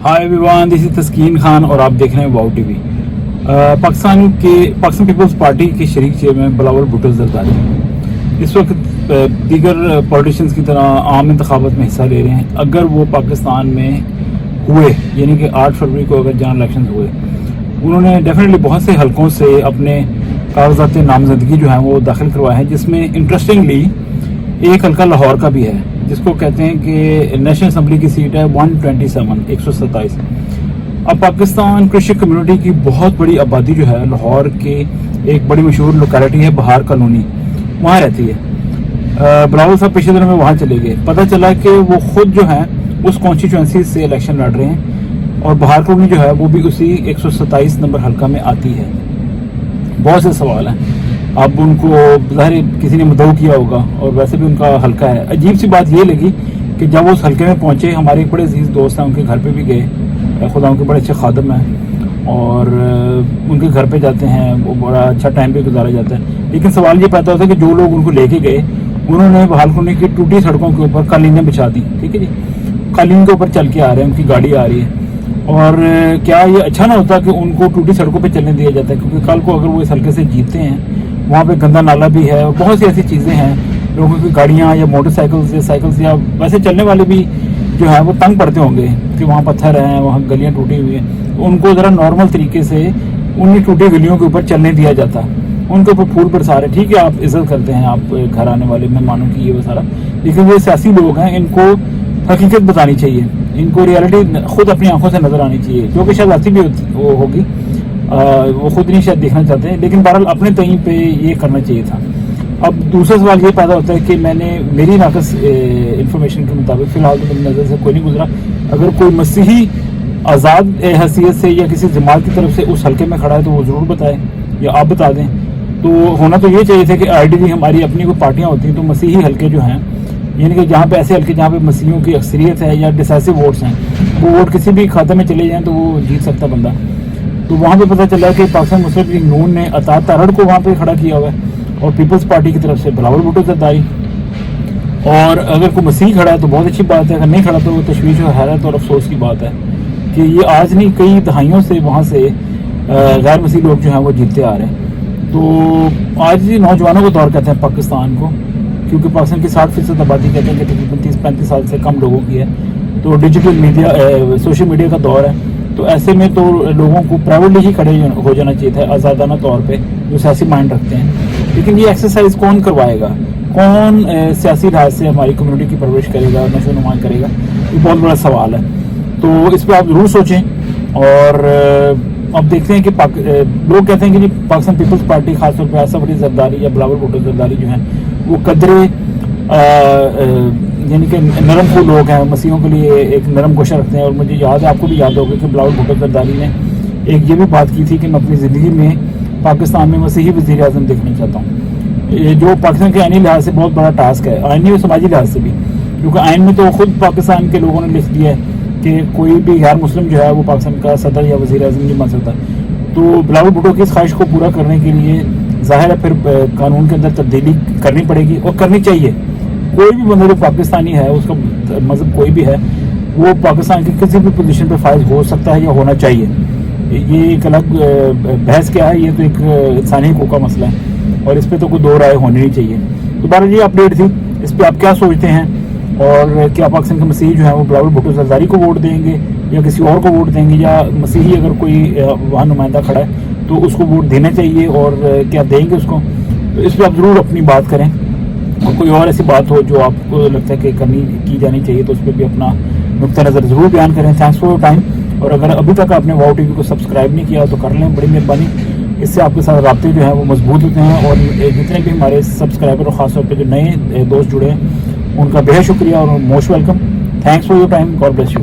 Hi everyone, this is Taskeen Khan और आप देख रहे हैं वाओ टीवी। पाकिस्तान पीपल्स पार्टी के शरीक चेयरमैन बिलावल भुट्टो जरदारी इस वक्त दीगर पॉलिटिशियंस की तरह आम इंतखाबात में हिस्सा ले रहे हैं। अगर वो पाकिस्तान में हुए, यानी कि 8 फरवरी को अगर जनरल इलेक्शन हुए, उन्होंने डेफिनेटली बहुत से हलकों से अपने कागजात नामजदगी जो है वो दाखिल करवाए हैं, जिसमें इंटरेस्टिंगली एक हल्का लाहौर का भी है, जिसको कहते हैं कि नेशनल असम्बली की सीट है 127। अब पाकिस्तान क्रिश्चियन कम्युनिटी की बहुत बड़ी आबादी जो है लाहौर के एक बड़ी मशहूर लोकेलिटी है बहार कॉलोनी, वहाँ रहती है। बिलावल साहब पिछले दिनों में वहाँ चले गए। पता चला कि वो खुद जो है उस कॉन्स्टिट्यूंसी से इलेक्शन लड़ रहे हैं और बहार कॉलोनी जो है वो भी उसी 127 नंबर हल्का में आती है। बहुत से सवाल हैं। अब उनको ज़ाहिर किसी ने मदऊ किया होगा और वैसे भी उनका हल्का है। अजीब सी बात ये लगी कि जब वो उस हल्के में पहुंचे, हमारे एक बड़े अजीज़ दोस्त हैं, उनके घर पे भी गए। खुदा उनके बड़े अच्छे खादम हैं और उनके घर पे जाते हैं, वो बड़ा अच्छा टाइम भी गुजारा जाता है। लेकिन सवाल ये पैदा होता है कि जो लोग उनको लेके गए, उन्होंने बहाल कॉलोनी की टूटी सड़कों के ऊपर कालीनें बिछा दी। ठीक है जी, कालीन के ऊपर चल के आ रहे हैं, उनकी गाड़ी आ रही है। और क्या ये अच्छा ना होता कि उनको टूटी सड़कों पे चलने दिया जाता है, क्योंकि कल को अगर वो इस हल्के से जीतते हैं, वहाँ पे गंदा नाला भी है और बहुत सी ऐसी चीज़ें हैं। लोगों की गाड़ियाँ या मोटरसाइकिल्स या साइकिल्स या वैसे चलने वाले भी जो है वो तंग पड़ते होंगे कि वहाँ पत्थर हैं, वहाँ गलियाँ टूटी हुई हैं। तो उनको ज़रा नॉर्मल तरीके से उन्हीं टूटी गलियों के ऊपर चलने दिया जाता है। उनके ऊपर फूल बरसा रहे, ठीक है, आप इज्जत करते हैं, आप घर आने वाले मेहमानों की ये वो सारा, लेकिन ये सियासी लोग हैं, इनको हकीकत बतानी चाहिए, इनको रियलिटी खुद अपनी आंखों से नजर आनी चाहिए, जो कि शायद आती भी होगी, वो खुद नहीं शायद देखना चाहते हैं, लेकिन बहरहाल अपने तहीं पे ये करना चाहिए था। अब दूसरा सवाल ये पैदा होता है कि मेरी नाकस इंफॉर्मेशन के मुताबिक फ़िलहाल तो मेरी नज़र से कोई नहीं गुजरा, अगर कोई मसीही आज़ाद हैसियत से या किसी जमात की तरफ से उस हल्के में खड़ा है तो वो ज़रूर बताए या आप बता दें। तो होना तो ये चाहिए था कि आईडीवी हमारी अपनी कोई पार्टियाँ होती हैं तो मसीही हल्के जो हैं, यानी कि जहाँ पे ऐसे हल्के जहाँ पे मसीहियों की अक्सरियत है या डिसाइसिव वोट्स हैं, वो वोट किसी भी खाते में चले जाएँ तो वो जीत सकता बंदा। तो वहाँ पे पता चला कि पाकिस्तान मुस्लिम लीग नून ने अता तारड़ को वहाँ पे खड़ा किया हुआ है और पीपल्स पार्टी की तरफ से बिलावल भुट्टो जरदारी। और अगर कोई मसीह खड़ा है तो बहुत अच्छी बात है, अगर नहीं खड़ा तो वो तशवीश और हैरत और अफसोस की बात है कि ये आज नहीं कई दहाइयों से वहाँ से गैर मसीह लोग जो हैं वो जीतते आ रहे हैं। तो आज नौजवानों को दौर कहते हैं पाकिस्तान को, क्योंकि पाकिस्तान की 60% आबादी कहते हैं कि तकरीबन 30-35 साल से कम लोगों की है। तो डिजिटल मीडिया, सोशल मीडिया का दौर है, तो ऐसे में तो लोगों को प्राइवेटली ही खड़े हो जाना चाहिए था आज़ादाना तौर पे, जो सियासी माइंड रखते हैं। लेकिन ये एक्सरसाइज कौन करवाएगा, कौन सियासी लिहाज से हमारी कम्युनिटी की परवरिश करेगा, नशो नुमा करेगा, ये बहुत बड़ा सवाल है। तो इस पर आप ज़रूर सोचें। और अब देखते हैं कि लोग कहते हैं कि जी पाकिस्तान पीपल्स पार्टी खासतौर पर आसफ अली जरदारी या बिलावल भुट्टो जरदारी जो हैं वो कदरे यानी कि नरम को लोग हैं, मसीहों के लिए एक नरम गोशा रखते हैं। और मुझे याद है, आपको भी याद होगा कि बिलावल भुट्टो जरदारी ने एक ये भी बात की थी कि मैं अपनी ज़िंदगी में पाकिस्तान में मसीही वज़ीर आज़म देखना चाहता हूँ, ये जो पाकिस्तान के आइनी लिहाज से बहुत बड़ा टास्क है, आइनी और समाजी लिहाज से भी, क्योंकि आइन में तो खुद पाकिस्तान के लोगों ने लिख दिया है कि कोई भी गैर मुस्लिम जो है वो पाकिस्तान का सदर या वज़ीर आज़म नहीं बन सकता। तो बिलावल भुट्टो की इस ख्वाहिश को पूरा करने के लिए ज़ाहिर है फिर कानून के अंदर तब्दीली करनी पड़ेगी और करनी चाहिए। कोई भी बंदा जो पाकिस्तानी है, उसका मज़हब कोई भी है, वो पाकिस्तान की किसी भी पोजीशन पे फाइज हो सकता है या होना चाहिए। ये एक अलग बहस क्या है, ये तो एक इंसानी हकूक़ का मसला है और इस पर तो कोई दो राय होनी नहीं चाहिए। तो बारह ये अपडेट थी, इस पर आप क्या सोचते हैं और क्या पाकिस्तान के मसीही जो है वो बिलावल भुट्टो जरदारी को वोट देंगे या किसी और को वोट देंगे, या मसीही अगर कोई वहाँ नुमाइंदा खड़ा है तो उसको वोट देना चाहिए और क्या देंगे उसको। तो इस पर आप ज़रूर अपनी बात करें और कोई और ऐसी बात हो जो आपको लगता है कि की जानी चाहिए तो उस पर भी अपना नुक्ता नज़र ज़रूर बयान करें। Thanks for your time. और अगर अभी तक आपने वाओ टीवी को सब्सक्राइब नहीं किया तो कर लें, बड़ी मेहरबानी। इससे आपके साथ राब्ते जो हैं वो मजबूत होते हैं और जितने भी हमारे सब्सक्राइबर और ख़ासतौर पर जो नए दोस्त जुड़े हैं उनका बेहद शुक्रिया और most welcome. Thanks for your time. God bless you.